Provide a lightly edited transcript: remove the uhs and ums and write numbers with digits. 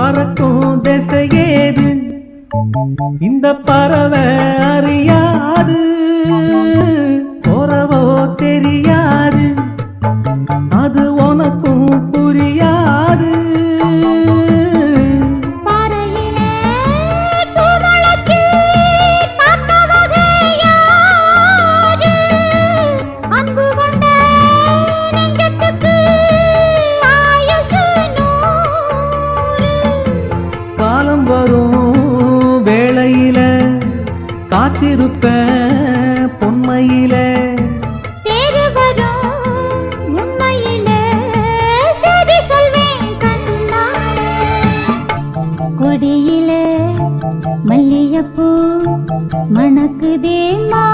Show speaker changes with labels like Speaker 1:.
Speaker 1: பறக்கும் திசையேது இந்த பறவை அறியாது போறவோ தெரியாது அது உனக்கும் புரியாது காலம் வரும் வேளையில காத்திருப்ப பொன்மையில
Speaker 2: தேடி வரும் உண்மையில சரி சொல்வேன் கண்ணா கொடியில மல்லிகைப்பூ மணக்குதே மா